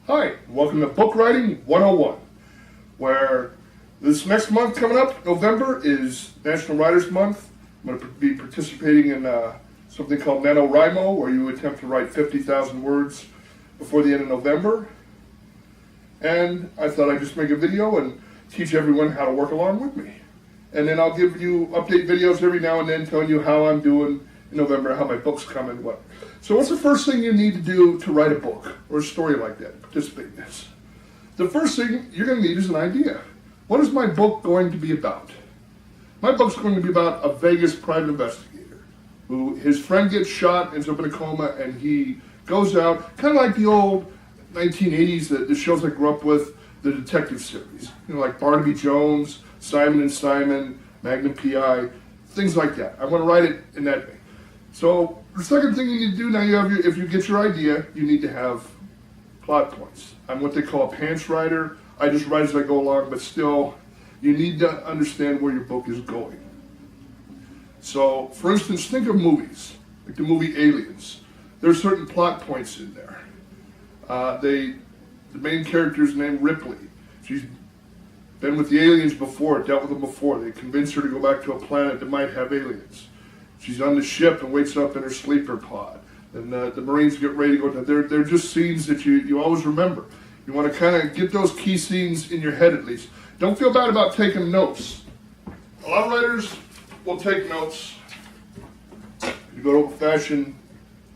Hi, welcome to Book Writing 101, where this next month coming up, November, is National Writers Month. I'm going to be participating in something called NaNoWriMo, where you attempt to write 50,000 words before the end of November. And I thought I'd just make a video and teach everyone how to work along with me. And then I'll give you update videos every now and then telling you how I'm doing in November, how my books come and what. So what's the first thing you need to do to write a book or a story like that, participate in this? The first thing you're going to need is an idea. What is my book going to be about? My book's going to be about a Vegas private investigator who his friend gets shot, ends up in a coma, and he goes out, kind of like the old 1980s, the shows I grew up with, the detective series. You know, like Barnaby Jones, Simon and Simon, Magnum P.I., things like that. I want to write it in that way. So the second thing you need to do now, if you get your idea, you need to have plot points. I'm what they call a pants writer. I just write as I go along, but still, you need to understand where your book is going. So, for instance, think of movies, like the movie Aliens. There are certain plot points in there. The main character is named Ripley. She's been with the aliens before, dealt with them before. They convince her to go back to a planet that might have aliens. She's on the ship and wakes up in her sleeper pod. And the Marines get ready to go down. They're just scenes that you always remember. You want to kind of get those key scenes in your head at least. Don't feel bad about taking notes. A lot of writers will take notes. You go to old-fashioned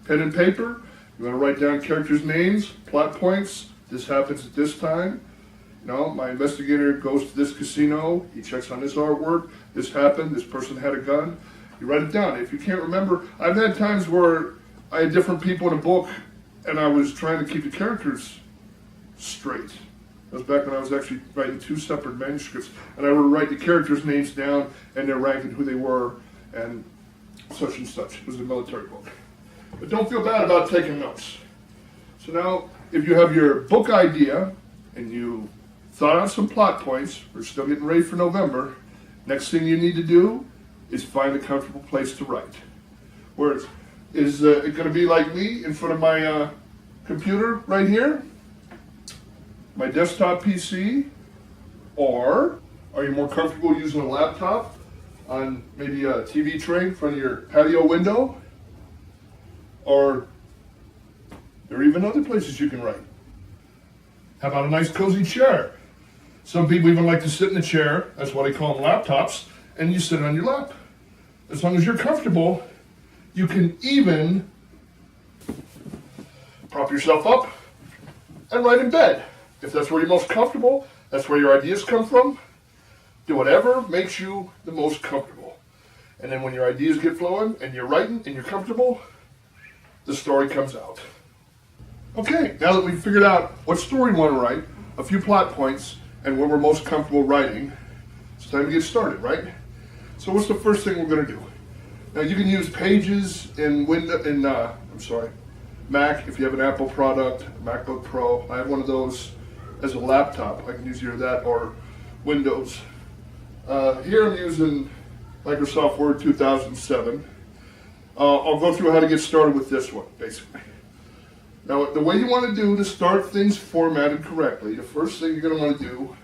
pen and paper. You want to write down characters' names, plot points. This happens at this time. You know, my investigator goes to this casino. He checks on this artwork. This happened. This person had a gun. You write it down. If you can't remember, I've had times where I had different people in a book and I was trying to keep the characters straight. That was back when I was actually writing two separate manuscripts, and I would write the characters' names down and their rank and who they were and such and such. It was a military book. But don't feel bad about taking notes. So now, if you have your book idea and you thought out some plot points, we're still getting ready for November, next thing you need to do is find a comfortable place to write. Where is it going to be like me in front of my computer right here? My desktop PC? Or are you more comfortable using a laptop on maybe a TV tray in front of your patio window? Or there are even other places you can write. How about a nice cozy chair? Some people even like to sit in the chair, that's why they call them laptops, and you sit on your lap. As long as you're comfortable, you can even prop yourself up and write in bed. If that's where you're most comfortable, that's where your ideas come from. Do whatever makes you the most comfortable. And then when your ideas get flowing and you're writing and you're comfortable, the story comes out. Okay, now that we've figured out what story we want to write, a few plot points, and where we're most comfortable writing, it's time to get started, right? So what's the first thing we're going to do? Now you can use Pages in Mac if you have an Apple product, MacBook Pro. I have one of those as a laptop. I can use either that or Windows. Here I'm using Microsoft Word 2007. I'll go through how to get started with this one, basically. Now, the way you want to do to start things formatted correctly, the first thing you're going to want to do,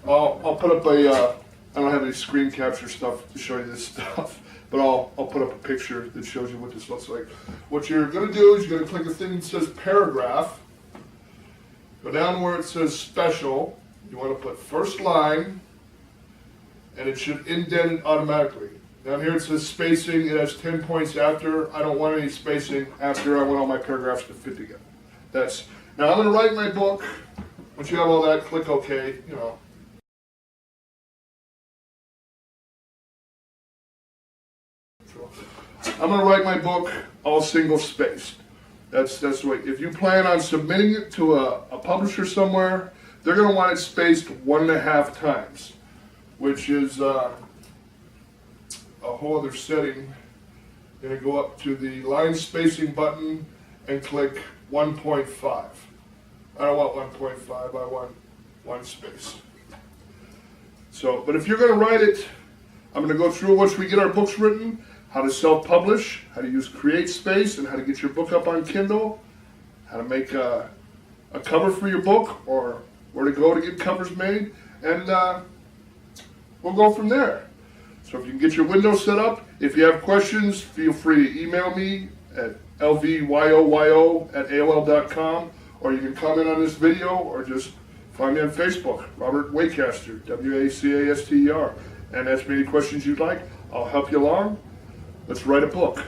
I'll put up I don't have any screen capture stuff to show you this stuff, but I'll put up a picture that shows you what this looks like. What you're going to do is you're going to click the thing that says paragraph, go down where it says special, you want to put first line, and it should indent it automatically. Down here it says spacing, it has 10 points after. I don't want any spacing after, I want all my paragraphs to fit together. Now I'm going to write my book. Once you have all that, click OK, you know. I'm going to write my book all single spaced. That's the way. If you plan on submitting it to a publisher somewhere, they're going to want it spaced 1.5 times, which is a whole other setting. You're going to go up to the line spacing button and click 1.5. I don't want 1.5, I want one space. So, but if you're going to write it, I'm going to go through once we get our books written, how to self-publish, how to use CreateSpace, and how to get your book up on Kindle, how to make a a cover for your book or where to go to get covers made, and we'll go from there. So if you can get your window set up, if you have questions, feel free to email me at lvyoyo@aol.com, or you can comment on this video, or just find me on Facebook, Robert Waycaster, Wacaster, and ask me any questions you'd like. I'll help you along. Let's write a book.